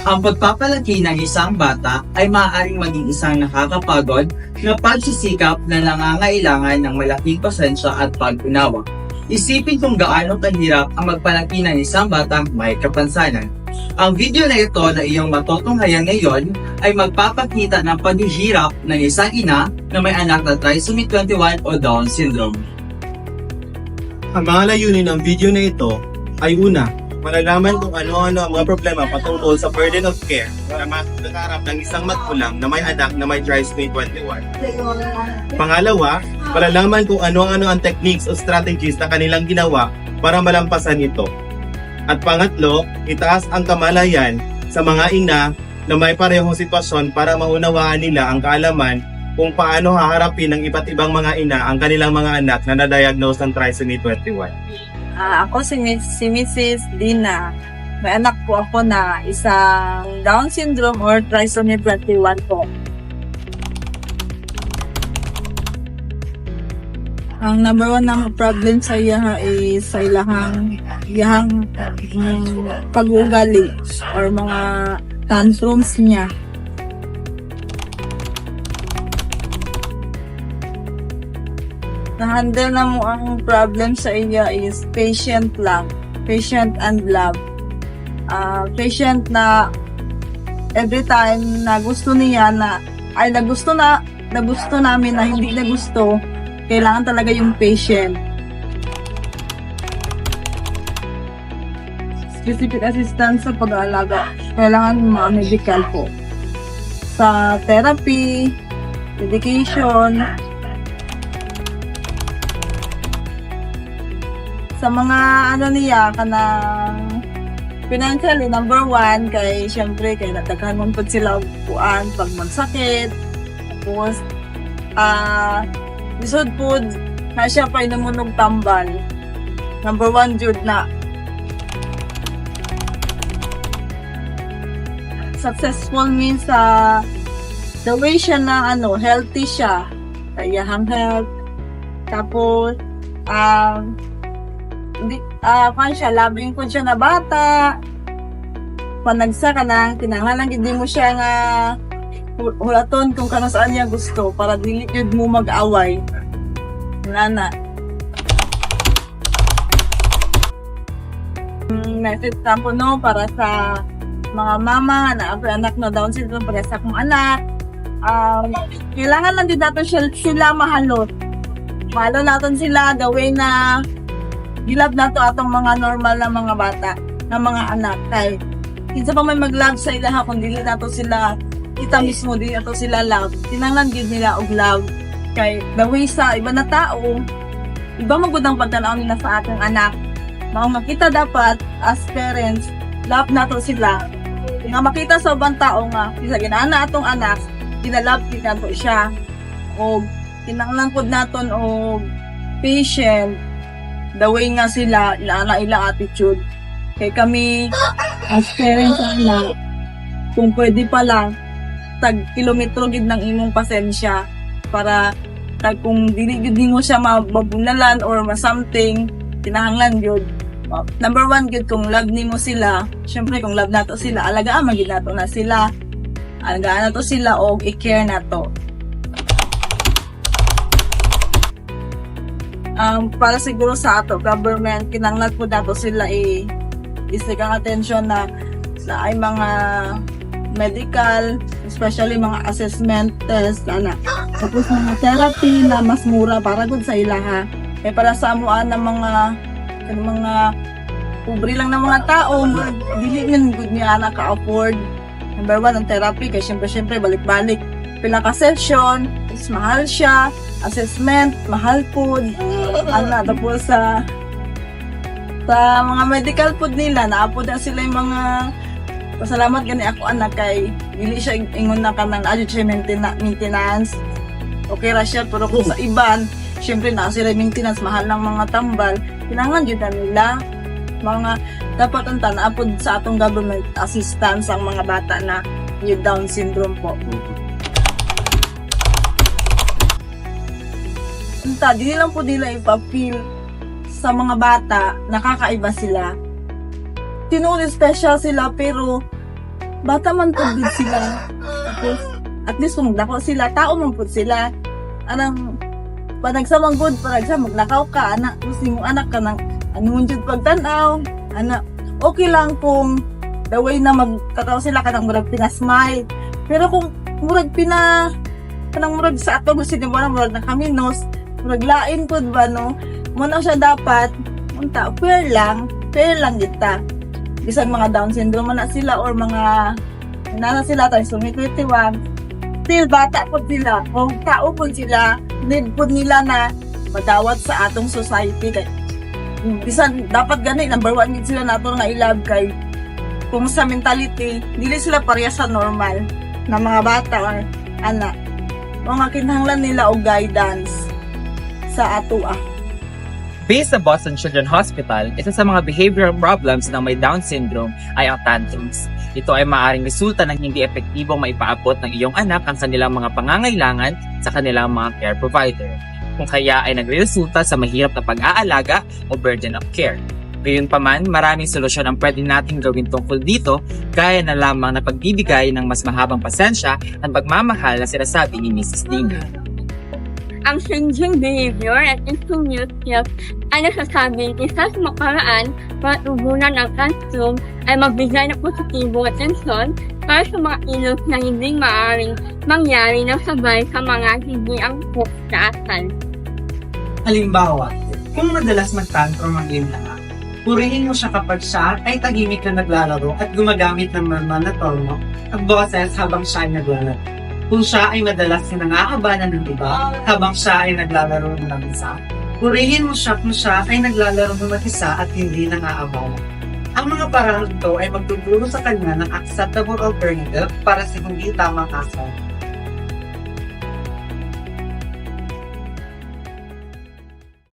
Ang pagpapalaki ng isang bata ay maaaring maging isang nakakapagod na pagsisikap na nangangailangan ng malaking pasensya at pag-unawa. Isipin kung gaano kahirap ang magpalaki ng isang batang may kapansanan. Ang video na ito na iyong matutunghayan ngayon ay magpapakita ng paghihirap ng isang ina na may anak na trisomy 21 o Down syndrome. Ang mga layunin ng video na ito ay una, malalaman kung ano-ano ang mga problema patungkol sa burden of care para makaharap ng isang magulang na may anak na may trisomy 21. Pangalawa, malalaman kung ano-ano ang techniques o strategies na kanilang ginawa para malampasan ito. At pangatlo, itaas ang kamalayan sa mga ina na may parehong sitwasyon para maunawaan nila ang kaalaman kung paano haharapin ng iba't ibang mga ina ang kanilang mga anak na na-diagnose ng trisomy 21. Ako si Mrs. Dina. May anak po ako na isang Down syndrome or trisomy 21 po. Ang number one na problem sa iya is sa ilahang pag-uugali or mga tantrums niya. Na-handle na mo ang problem sa iya is patient lang. Patient and love. Patient na every time na gusto niya na gusto namin na hindi na gusto, kailangan talaga yung patient. Specific assistance sa pag-aalaga. Kailangan mga medical po. Sa therapy, medication, sa mga niya kanang financially number one kay syempre kay nataghan mo pud sila upuan pag magsakit, tapos lisod pud na siya pa inamunog tambal, number one jud na. Successful means the way siya na healthy siya, kayahang health, tapos siya, labing ko siya na bata. Panagsa ka na, kinahanglan hindi mo siya nga hulaton kung kano saan niya gusto para dili jud mo mag-away. Nana. Message tampo no para sa mga mama na anak na Down syndrome para sa akong anak. Kailangan lang din natin sila mahalot. Mahalo natin sila gawin na gilab na to atong mga normal na mga bata, na mga anak. Kay kinsa pa may mag-love sa ilaha kung dili nato sila, kita mismo dili nato sila love. Tinanglan gid nila og love. Kay the way sa iba na tao, iba magud ang pagtanaw nila sa ating anak. Mao nga kita dapat as parents, love nato sila. Nga makita sa ubang tao nga isa ginana atong anak, kinalove kita nato siya. Og kinanglan pud naton og patient the way nga sila, ila attitude. Kay kami, as parents na, kung pwede pa lang, tag-kilometro gid ng imong pasensya para kung dili mo siya mabunalan or something, kinahanglan yun. Number one gid kung love nimo sila, syempre kung love nato sila, alagaan magid nato na sila. Alagaan nato sila og i-care nato. Para siguro sa ato government, kinanglan po nato sila isigang attention na ay mga medical, especially mga assessment test, tapos mga therapy na mas mura para gud sa ilaha. Kaya para sa amuan ng mga pobre lang ng mga tao, dili man gud niya ka-afford. Number one, ang therapy, kaya syempre balik-balik. Pila ka session, is mahal siya. Assessment, mahal food, tapos sa mga medical food nila, naapod na sila yung mga pasalamat gani ako anak kay dili siya ingon na kanang siya maintenance. Okay ra siya, pero kung sa iban, syempre na sila maintenance, mahal ng mga tambal, kinahanglan jud nila mga dapat ang naapod sa atong government assistance ang mga bata na yung Down syndrome po. Di lang po nila ipapil sa mga bata, nakakaiba sila. Tinuloy special sila pero bata man po din sila. Tapos, at least kung dako sila, tao man po sila. Anang, panagsamang good, parang sa magnakaw ka, anak, gusto mong anak ka ng anong dyan pagtanaw, anak, okay lang kung the way na magkakaw sila ka ng murag pinasmile. Pero kung murag kanang murag sa ato, gusto nyo mo murag na kami, no? Murag lain po, ba, no? Muna siya dapat, unta, fair lang kita. Bisan mga Down syndrome na sila or mga nana sila tayo sumikitiwang. Still bata po sila. Kung tao po sila, need po nila na madawat sa atong society. Kaya, bisan dapat gani, number 1 need sila nato nga ilab kay kung sa mentality, dili sila pareha sa normal na mga bata or anak. Mga kinahanglan nila og guidance sa ato. Based sa Boston Children's Hospital, isa sa mga behavioral problems ng may Down syndrome ay ang tantrums. Ito ay maaaring resulta ng hindi epektibong maipaabot ng iyong anak ang kanilang mga pangangailangan sa kanilang mga care provider. Kung kaya ay nagresulta sa mahirap na pag-aalaga o burden of care. Gayunpaman, maraming solusyon ang pwede nating gawin tungkol dito, gaya na lamang na pagbibigay ng mas mahabang pasensya at pagmamahal na sinasabi ni Mrs. Dina. Ang changing behavior at instant new skills ay nasasabing isa sa makaraan para tugunan ng classroom ay magbigay ng positibo atensyon para sa mga ilos na hindi maaaring mangyari ng sabay sa mga hindi angkop sa asal. Halimbawa, kung madalas mag-tantrum ang iyong anak, purihin mo siya kapag siya ay tahimik na naglalaro at gumagamit ng normal na tono at boses habang siya ay naglalaro. Kung siya ay madalas na nangahabanan ng iba habang siya ay naglalaro ng isa, purihin mo siya kung siya ay naglalaro ng mag-isa at hindi nangahabanan. Ang mga parang ito ay magtuturo sa kanya ng acceptable alternative para sa hindi tamang asal.